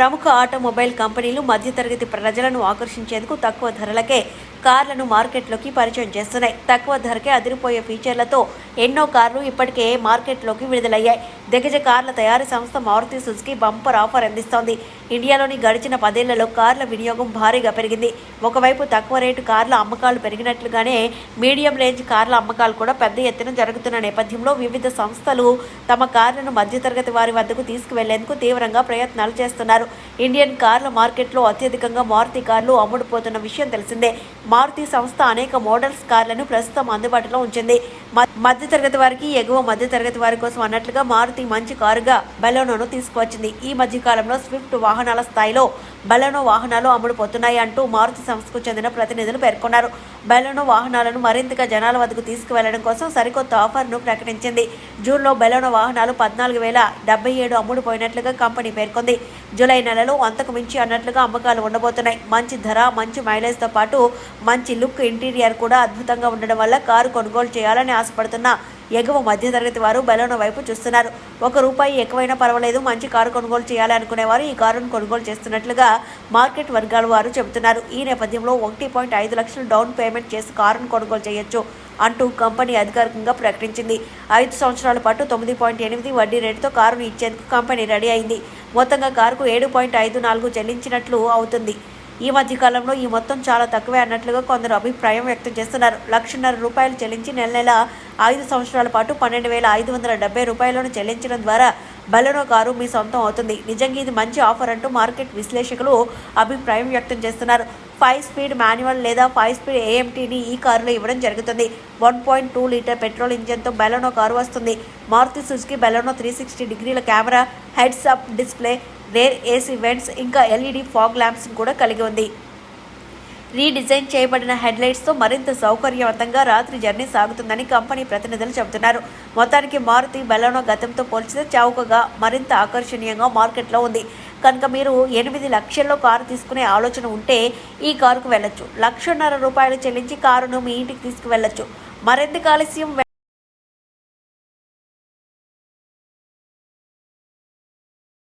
ప్రముఖ ఆటోమొబైల్ కంపెనీలు మధ్యతరగతి ప్రజలను ఆకర్షించేందుకు తక్కువ ధరలకే కార్లను మార్కెట్లోకి పరిచయం చేస్తున్నాయి. తక్కువ ధరకే అదిరిపోయే ఫీచర్లతో ఎన్నో కార్లు ఇప్పటికే మార్కెట్లోకి విడుదలయ్యాయి. దిగ్గజ కార్ల తయారీ సంస్థ మారుతి సుజుకి బంపర్ ఆఫర్ అందిస్తోంది. ఇండియాలోని గడిచిన 10 ఏళ్లలో కార్ల వినియోగం భారీగా పెరిగింది. ఒకవైపు తక్కువ రేటు కార్ల అమ్మకాలు పెరిగినట్లుగానే మీడియం రేంజ్ కార్ల అమ్మకాలు కూడా పెద్ద ఎత్తున జరుగుతున్న నేపథ్యంలో వివిధ సంస్థలు తమ కార్లను మధ్యతరగతి వారి వద్దకు తీసుకువెళ్లేందుకు తీవ్రంగా ప్రయత్నాలు చేస్తున్నారు. ఇండియన్ కార్ల మార్కెట్లో అత్యధికంగా మారుతి కార్లు అమ్ముడుపోతున్న విషయం తెలిసిందే. మారుతి సంస్థ అనేక మోడల్స్ కార్లను ప్రస్తుతం అందుబాటులో ఉంచింది. మధ్యతరగతి వారికి, ఎగువ మధ్యతరగతి వారి కోసం అన్నట్లుగా మారుతి మంచి కారుగా బెలెనోను తీసుకువచ్చింది. ఈ మధ్య కాలంలో స్విఫ్ట్ వాహనాల స్థాయిలో బెలెనో వాహనాలు అమ్ముడుపోతున్నాయి అంటూ మారుతి సంస్థకు చెందిన ప్రతినిధులు పేర్కొన్నారు. బెలెనో వాహనాలను మరింతగా జనాల వద్దకు తీసుకువెళ్లడం కోసం సరికొత్త ఆఫర్ను ప్రకటించింది. జూన్లో బెలెనో వాహనాలు 14,077 అమ్ముడుపోయినట్లుగా కంపెనీ పేర్కొంది. జూలై నెలలో అంతకు మించి అన్నట్లుగా అమ్మకాలు ఉండబోతున్నాయి. మంచి ధర, మంచి మైలేజ్తో పాటు మంచి లుక్, ఇంటీరియర్ కూడా అద్భుతంగా ఉండడం వల్ల కారు కొనుగోలు చేయాలని ఆశపడుతున్న ఎగువ మధ్యతరగతి వారు బెలెనో వైపు చూస్తున్నారు. ₹1 ఎక్కువైనా పర్వాలేదు, మంచి కారు కొనుగోలు చేయాలి అనుకునేవారు ఈ కారును కొనుగోలు చేస్తున్నట్లుగా మార్కెట్ వర్గాల వారు చెబుతున్నారు. ఈ నేపథ్యంలో 1.5 లక్షలు డౌన్ పేమెంట్ చేసి కారును కొనుగోలు చేయొచ్చు అంటూ కంపెనీ అధికారికంగా ప్రకటించింది. 5 సంవత్సరాల పాటు 9.8 వడ్డీ రేటుతో కారును ఇచ్చేందుకు కంపెనీ రెడీ అయింది. మొత్తంగా కారుకు 7.54 చెల్లించినట్లు అవుతుంది. ఈ మధ్య కాలంలో ఈ మొత్తం చాలా తక్కువే అన్నట్లుగా కొందరు అభిప్రాయం వ్యక్తం చేస్తున్నారు. ₹1,50,000 చెల్లించి నెల 5 సంవత్సరాల పాటు ₹12,570 చెల్లించడం ద్వారా బెలెనో కారు మీ సొంతం అవుతుంది. నిజంగా ఇది మంచి ఆఫర్ అంటూ మార్కెట్ విశ్లేషకులు అభిప్రాయం వ్యక్తం చేస్తున్నారు. 5 స్పీడ్ మాన్యువల్ లేదా 5 స్పీడ్ AMTని ఈ కారులో ఇవ్వడం జరుగుతుంది. 1.2 లీటర్ పెట్రోల్ ఇంజన్తో బెలెనో కారు వస్తుంది. మారుతి సుజుకి బెలెనో 360 డిగ్రీల camera, heads up display, rare AC vents, ఇంకా LED ఫాగ్ ల్యాంప్స్ కూడా కలిగి ఉంది. రీడిజైన్ చేయబడిన హెడ్లైట్స్తో మరింత సౌకర్యవంతంగా రాత్రి జర్నీ సాగుతుందని కంపెనీ ప్రతినిధులు చెబుతున్నారు. మొత్తానికి మారుతి బెలెనో గతంతో పోల్చితే చౌకగా, మరింత ఆకర్షణీయంగా మార్కెట్లో ఉంది. కనుక మీరు 8 లక్షల్లో కారు తీసుకునే ఆలోచన ఉంటే ఈ కారుకు వెళ్ళొచ్చు. ₹1,50,000 చెల్లించి కారును మీ ఇంటికి తీసుకువెళ్ళొచ్చు. మరెందుకు ఆలస్యం?